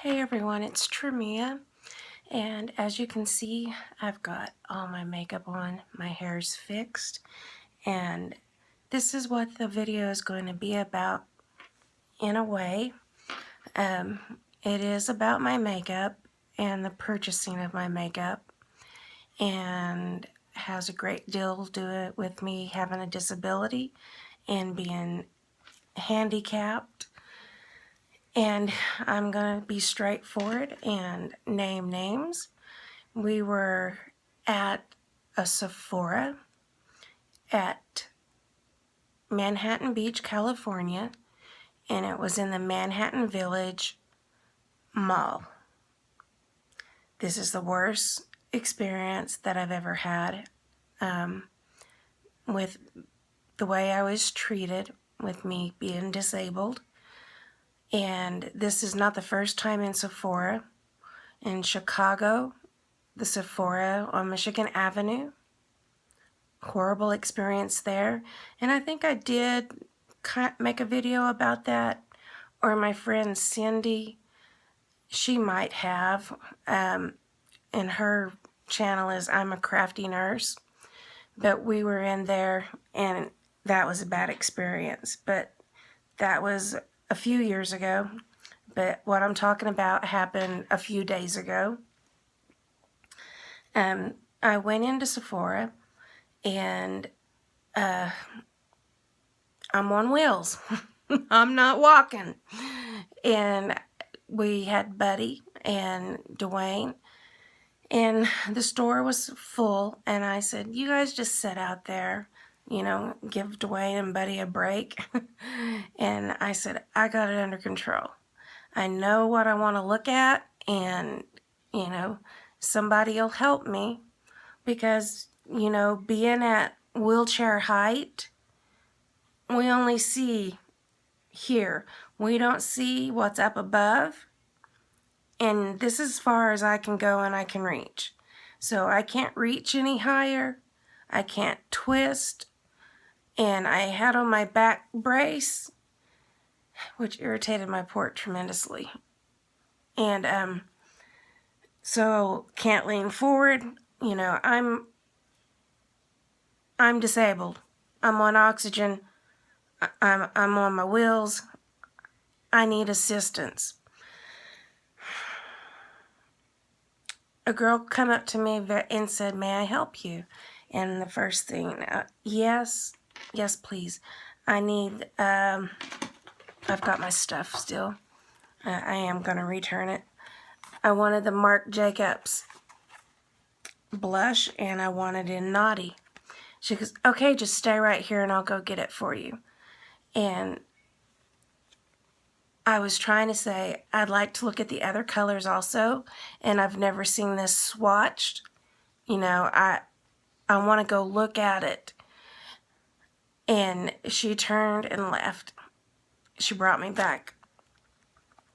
Hey everyone, it's Tremia, and as you can see, I've got all my makeup on, my hair's fixed, and this is what the video is going to be about in a way. It is about my makeup and the purchasing of my makeup, and has a great deal to do with me having a disability and being handicapped. And I'm going to be straightforward and name names. We were at a Sephora at Manhattan Beach, California, and it was in the Manhattan Village Mall. This is the worst experience that I've ever had with the way I was treated with me being disabled. And this is not the first time in Sephora. In Chicago, the Sephora on Michigan Avenue. Horrible experience there. And I think I did make a video about that, or my friend Cindy, she might have, and her channel is I'm a Crafty Nurse. But we were in there and that was a bad experience. But that was a few years ago. But what I'm talking about happened a few days ago. I went into Sephora and I'm on wheels. I'm not walking. And we had Buddy and Dwayne, and the store was full, and I said, you guys just sit out there, you know, give Dwayne and Buddy a break. And I said, I got it under control. I know what I want to look at, and, you know, somebody will help me, because, you know, being at wheelchair height, we only see here. We don't see what's up above. And this is as far as I can go and I can reach. So I can't reach any higher. I can't twist. And I had on my back brace, which irritated my port tremendously. And so can't lean forward. You know, I'm disabled. I'm on oxygen. I'm on my wheels. I need assistance. A girl come up to me and said, may I help you? And the first thing, yes, please. I need, I've got my stuff still. I am going to return it. I wanted the Marc Jacobs blush, and I wanted it in Naughty. She goes, okay, just stay right here and I'll go get it for you. And I was trying to say, I'd like to look at the other colors also, and I've never seen this swatched. You know, I want to go look at it. And she turned and left. She brought me back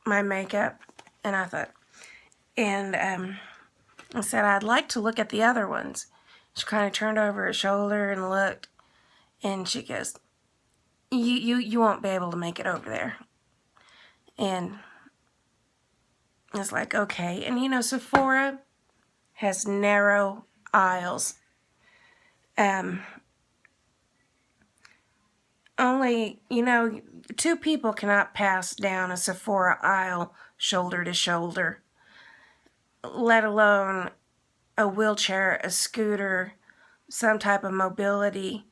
my makeup, and I thought, and I said, I'd like to look at the other ones. She kind of turned over her shoulder and looked, and she goes, you won't be able to make it over there. And it's like, okay. And you know, Sephora has narrow aisles. Only, you know, two people cannot pass down a Sephora aisle shoulder to shoulder, let alone a wheelchair, a scooter, some type of mobility,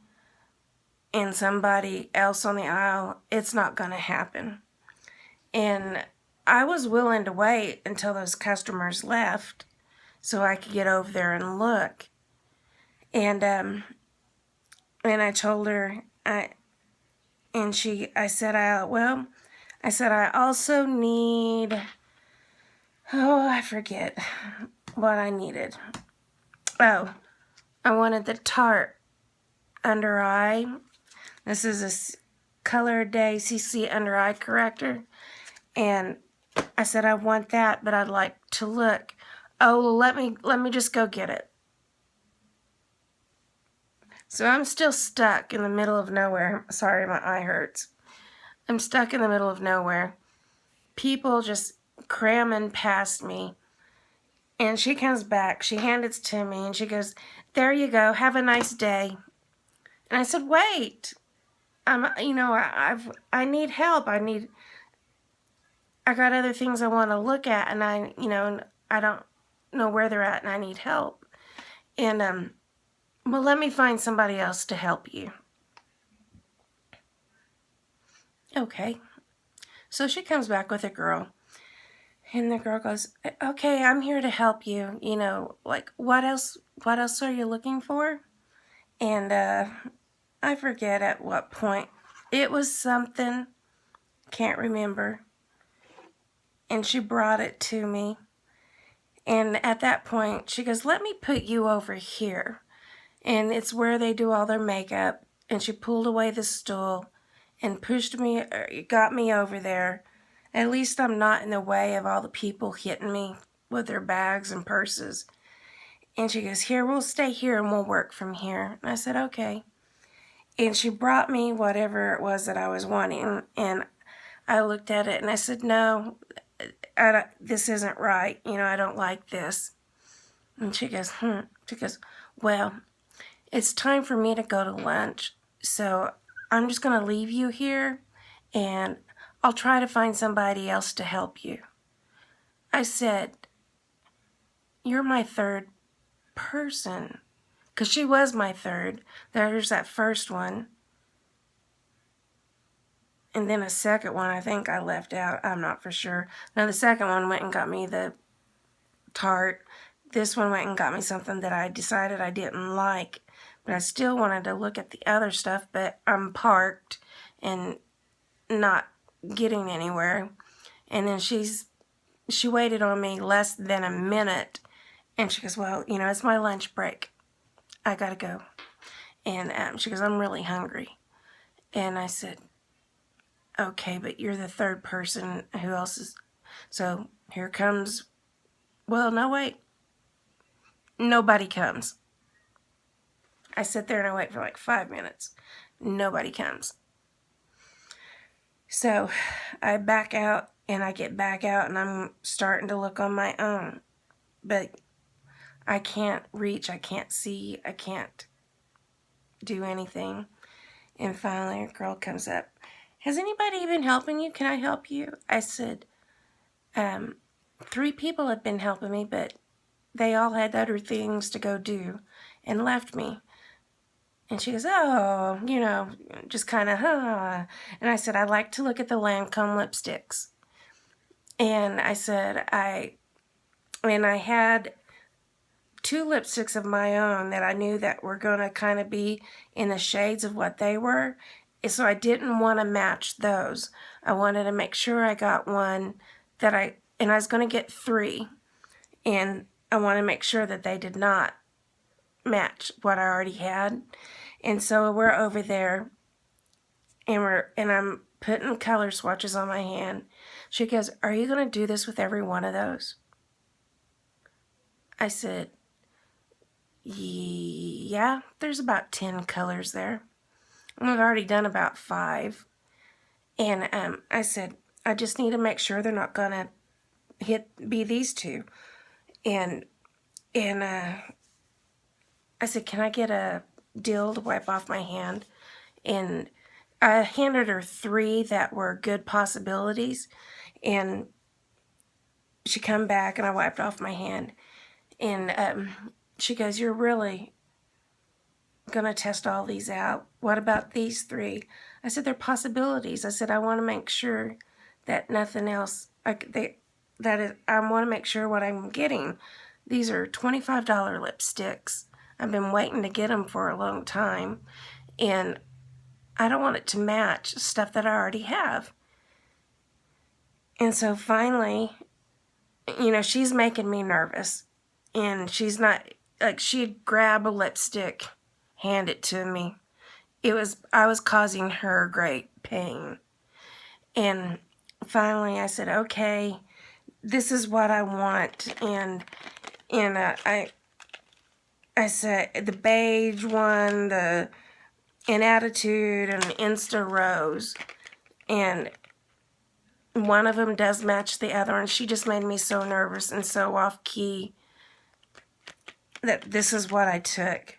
and somebody else on the aisle. It's not going to happen. And I was willing to wait until those customers left so I could get over there and look. And I told her, I said, I also need, I forget what I needed. Oh, I wanted the Tarte under eye. This is a Color Day CC under eye corrector. And I said, I want that, but I'd like to look. Oh, let me just go get it. So I'm still stuck in the middle of nowhere. Sorry, my eye hurts. I'm stuck in the middle of nowhere. People just cramming past me. And she comes back, she hands it to me, and she goes, "There you go, have a nice day." And I said, "Wait, I need help. I got other things I want to look at, and I don't know where they're at, and I need help. And well, let me find somebody else to help you." Okay. So she comes back with a girl, and the girl goes, "Okay, I'm here to help you. Like, what else are you looking for?" And I forget at what point. It was something, can't remember. And she brought it to me. And at that point, she goes, "Let me put you over here." And it's where they do all their makeup. And she pulled away the stool and pushed me, got me over there. At least I'm not in the way of all the people hitting me with their bags and purses. And she goes, "Here, we'll stay here and we'll work from here." And I said, "Okay." And she brought me whatever it was that I was wanting. And I looked at it and I said, "No, this isn't right. I don't like this." And she goes, She goes, "Well, it's time for me to go to lunch. So I'm just going to leave you here and I'll try to find somebody else to help you." I said, "You're my third person." Because she was my third. There's that first one. And then a second one I think I left out. I'm not for sure. Now the second one went and got me the tart. This one went and got me something that I decided I didn't like. But I still wanted to look at the other stuff, but I'm parked and not getting anywhere. And then she waited on me less than a minute. And she goes, "Well, it's my lunch break. I gotta go." And she goes, "I'm really hungry." And I said, "Okay, but you're the third person. Who else is..." So here comes... Well, no, wait. Nobody comes. I sit there and I wait for like 5 minutes. Nobody comes. So I back out and I get back out and I'm starting to look on my own. But I can't reach, I can't see, I can't do anything. And finally a girl comes up. "Has anybody been helping you? Can I help you?" I said, 3 people have been helping me, but they all had other things to go do and left me." And she goes, "Oh, just kind of, huh." And I said, "I like to look at the Lancome lipsticks." And I said, I had 2 lipsticks of my own that I knew that were going to kind of be in the shades of what they were. So I didn't want to match those. I wanted to make sure I got one and I was going to get 3. And I want to make sure that they did not match what I already had. And so we're over there and I'm putting color swatches on my hand. She goes, "Are you going to do this with every one of those?" I said, "Yeah, there's about 10 colors there. And I've already done about 5. And I said, I just need to make sure they're not going to be these 2. And I said, "Can I get a deal to wipe off my hand?" And I handed her 3 that were good possibilities. And she come back and I wiped off my hand. And she goes, "You're really going to test all these out? What about these 3? I said, "They're possibilities." I said, "I want to make sure that nothing else, I want to make sure what I'm getting. These are $25 lipsticks. I've been waiting to get them for a long time. And I don't want it to match stuff that I already have." And so finally, she's making me nervous. And she's not, like, she'd grab a lipstick, hand it to me. I was causing her great pain. And finally I said, "Okay, this is what I want." And I said the beige one, an Attitude, and Insta Rose. And one of them does match the other, and she just made me so nervous and so off key that this is what I took.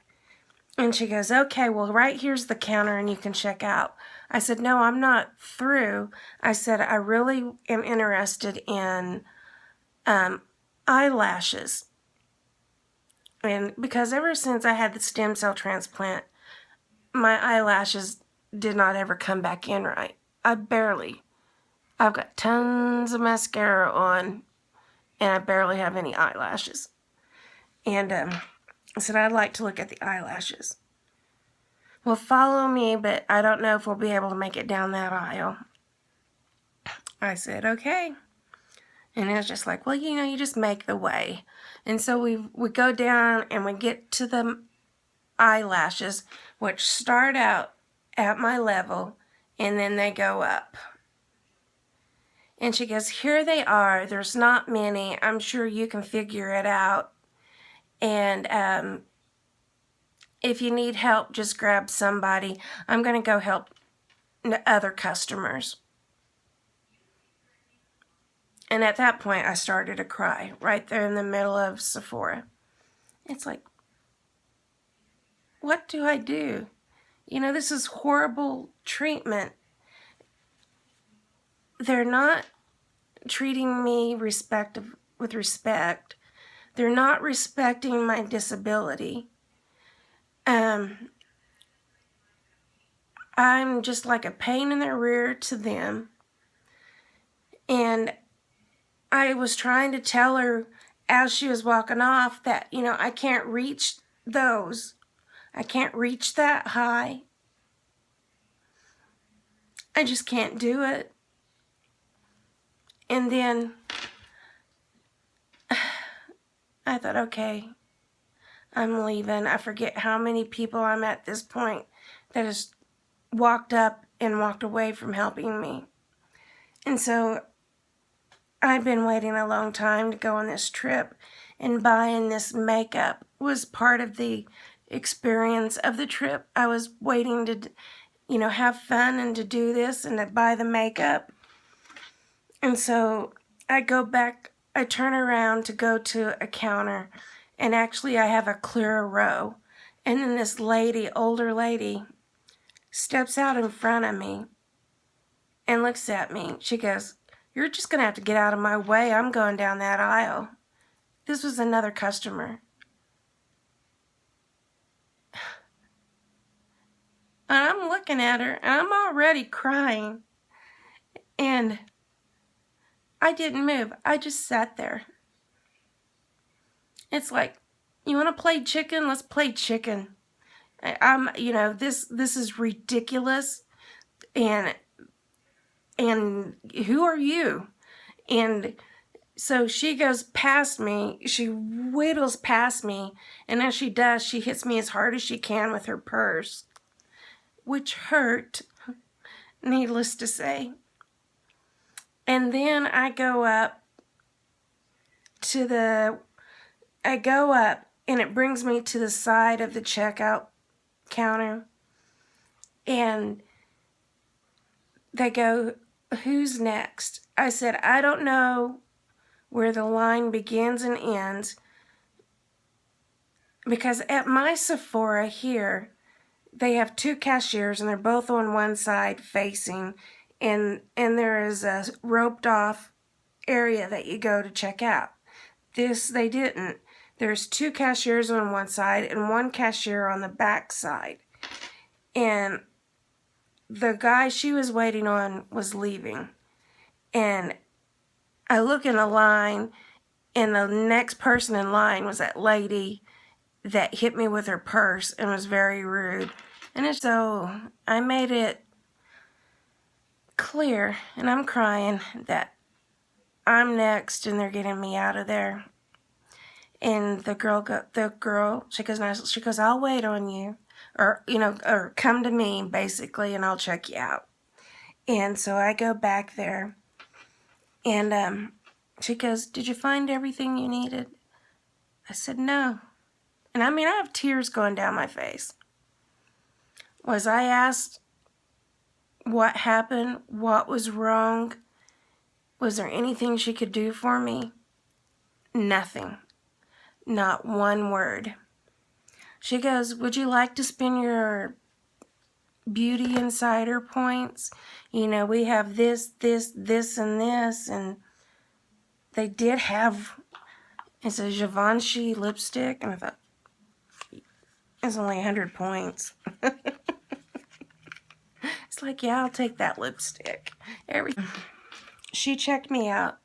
And she goes, okay, well, right here's the counter and you can check out. I said, no, I'm not through. I said, I really am interested in eyelashes. And because ever since I had the stem cell transplant, my eyelashes did not ever come back in right. I've got tons of mascara on, and I barely have any eyelashes. And I said, I'd like to look at the eyelashes. Well, follow me, but I don't know if we'll be able to make it down that aisle. I said, okay. And it was just like, well, you just make the way. And so we go down and we get to the eyelashes, which start out at my level, and then they go up. And she goes, here they are. There's not many. I'm sure you can figure it out. And if you need help, just grab somebody. I'm going to go help other customers. And at that point, I started to cry right there in the middle of Sephora. It's like, what do I do? This is horrible treatment. They're not treating me with respect. They're not respecting my disability. I'm just like a pain in the rear to them. And I was trying to tell her as she was walking off that, I can't reach those. I can't reach that high. I just can't do it. And then I thought, okay, I'm leaving. I forget how many people I'm at this point that has walked up and walked away from helping me. And so I've been waiting a long time to go on this trip, and buying this makeup was part of the experience of the trip. I was waiting to, have fun and to do this and to buy the makeup. And so I turn around to go to a counter, and actually I have a clear row. And then this older lady, steps out in front of me and looks at me. She goes, you're just going to have to get out of my way. I'm going down that aisle. This was another customer. And I'm looking at her, and I'm already crying. And I didn't move. I just sat there. It's like, you want to play chicken? Let's play chicken. This is ridiculous. And who are you? And so she goes past me, she whittles past me, and as she does, she hits me as hard as she can with her purse, which hurt, needless to say. And then I go up, and it brings me to the side of the checkout counter, and they go, who's next? I said, I don't know where the line begins and ends, because at my Sephora here, they have two cashiers, and they're both on one side facing, and there is a roped off area that you go to check out. This, they didn't. There's two cashiers on one side and one cashier on the back side. And the guy she was waiting on was leaving. And I look in the line, and the next person in line was that lady that hit me with her purse and was very rude. And so I made it clear, and I'm crying, that I'm next and they're getting me out of there. And the girl, she goes, I'll wait on you, or come to me, basically, and I'll check you out. And so I go back there, and she goes, did you find everything you needed? I said, no. And I have tears going down my face. Was I asked what happened, what was wrong, Was there anything she could do for me? Nothing. Not one word. She goes, would you like to spend your Beauty Insider points? You know, we have this, this, this, and this. And they did have, it's a Givenchy lipstick. And I thought, it's only 100 points. It's like, yeah, I'll take that lipstick. She checked me out,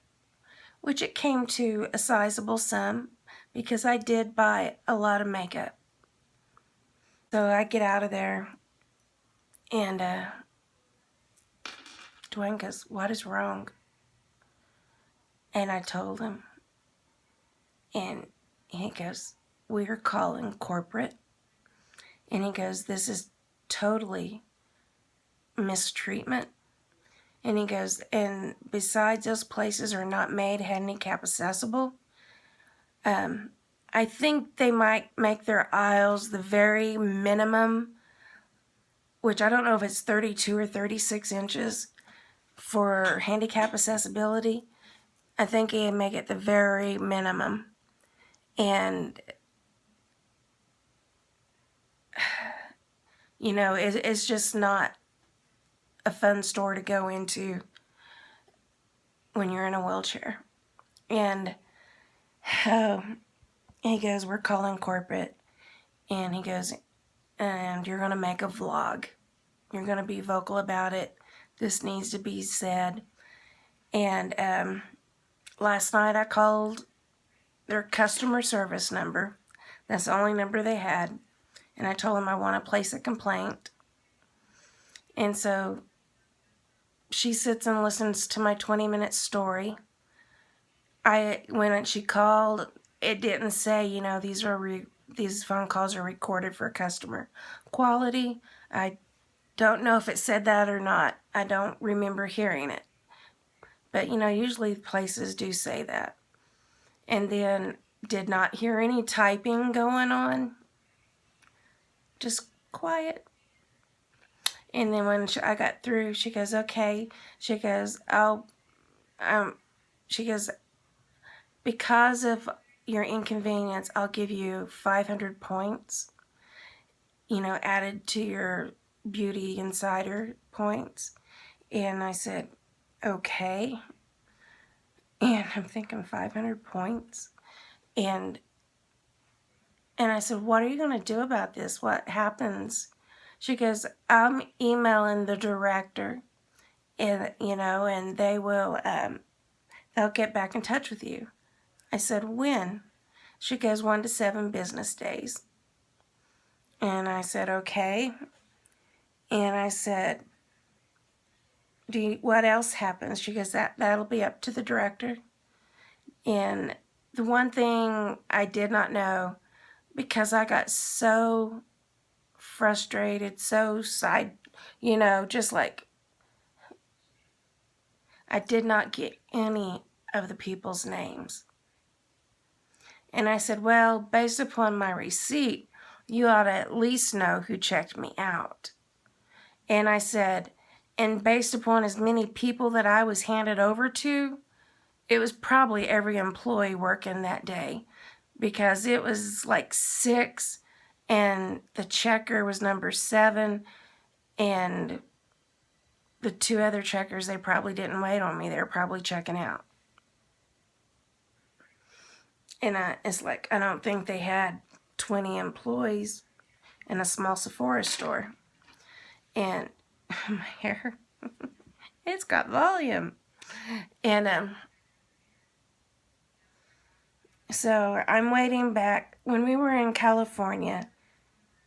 which it came to a sizable sum because I did buy a lot of makeup. So I get out of there, and Dwayne goes, what is wrong? And I told him, and he goes, we're calling corporate. And he goes, this is totally mistreatment. And he goes, and besides, those places are not made handicap accessible. I think they might make their aisles the very minimum, which I don't know if it's 32 or 36 inches for handicap accessibility. I think they make it the very minimum. And, you know, it's just not a fun store to go into when you're in a wheelchair. And he goes, we're calling corporate. And he goes, and you're going to make a vlog. You're going to be vocal about it. This needs to be said. And last night I called their customer service number. That's the only number they had. And I told them I want to place a complaint. And so she sits and listens to my 20-minute story. When she called, it didn't say, you know, these phone calls are recorded for customer quality. I don't know if it said that or not. I don't remember hearing it. But, you know, usually places do say that. And then did not hear any typing going on. Just quiet. And then when I got through, she goes, okay. She goes, she goes, because of your inconvenience, I'll give you 500 points, you know, added to your Beauty Insider points. And I said, okay. And I'm thinking 500 points. And I said, what are you going to do about this? What happens? She goes, I'm emailing the director, and, you know, and they will, they'll get back in touch with you. I said, when? She goes, 1 to 7 business days. And I said, okay. And I said, what else happens? She goes, that'll be up to the director. And the one thing I did not know, because I got so frustrated, you know, just like, I did not get any of the people's names. And I said, well, based upon my receipt, you ought to at least know who checked me out. And I said, and based upon as many people that I was handed over to, it was probably every employee working that day, because it was like 6, and the checker was number 7, and the 2 other checkers, they probably didn't wait on me. They were probably checking out. And it's like, I don't think they had 20 employees in a small Sephora store. And my hair, it's got volume. And so I'm waiting back. When we were in California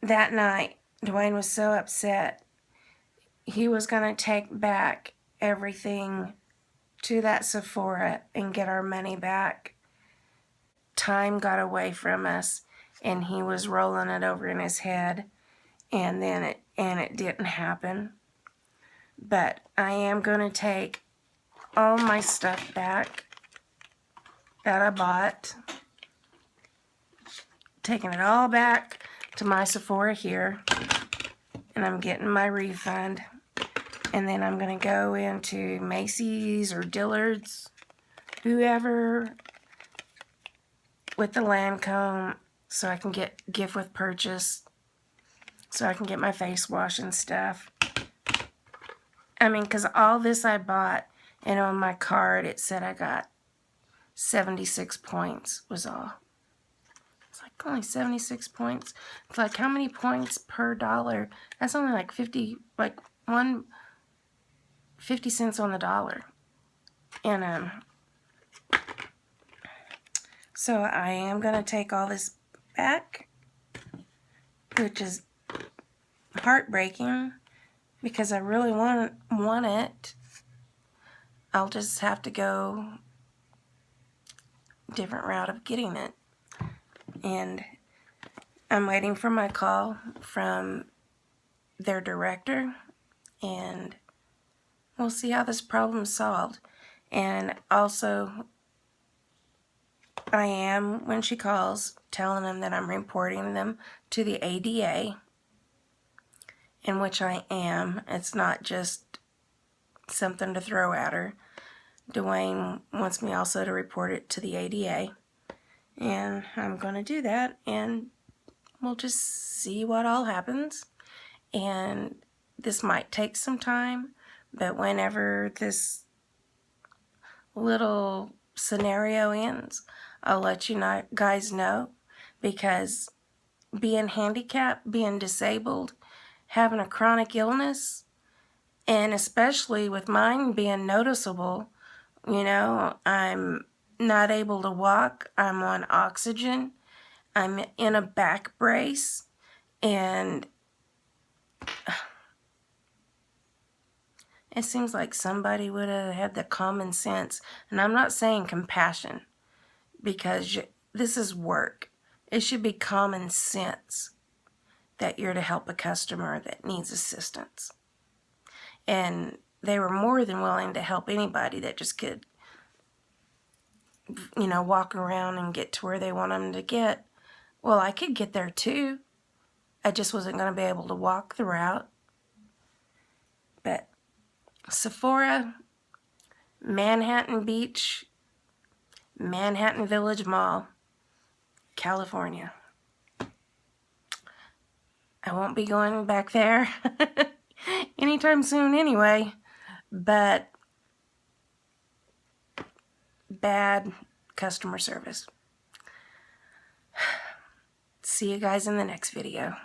that night, Dwayne was so upset. He was going to take back everything to that Sephora and get our money back. Time got away from us, and he was rolling it over in his head, and then it didn't happen. But I am going to take all my stuff back that I bought, taking it all back to my Sephora here, and I'm getting my refund. And then I'm going to go into Macy's or Dillard's, whoever, with the Lancome, so I can get gift with purchase, so I can get my face wash and stuff. I mean, because all this I bought, and on my card it said I got 76 points was all. It's like only 76 points. It's like, how many points per dollar? That's only like 50 cents on the dollar. And so I am going to take all this back, which is heartbreaking because I really want it. I'll just have to go a different route of getting it. And I'm waiting for my call from their director, and we'll see how this problem's solved. And also, I am, when she calls, telling them that I'm reporting them to the ADA, in which I am. It's not just something to throw at her. Dwayne wants me also to report it to the ADA, and I'm going to do that, and we'll just see what all happens. And this might take some time, but whenever this little scenario ends, I'll let you guys know, because being handicapped, being disabled, having a chronic illness, and especially with mine being noticeable, you know, I'm not able to walk, I'm on oxygen, I'm in a back brace, and it seems like somebody would have had the common sense, and I'm not saying compassion, because this is work. It should be common sense that you're to help a customer that needs assistance. And they were more than willing to help anybody that just could, you know, walk around and get to where they want them to get. Well, I could get there too. I just wasn't going to be able to walk the route. But Sephora, Manhattan Beach, Manhattan Village Mall, California. I won't be going back there anytime soon anyway, but bad customer service. See you guys in the next video.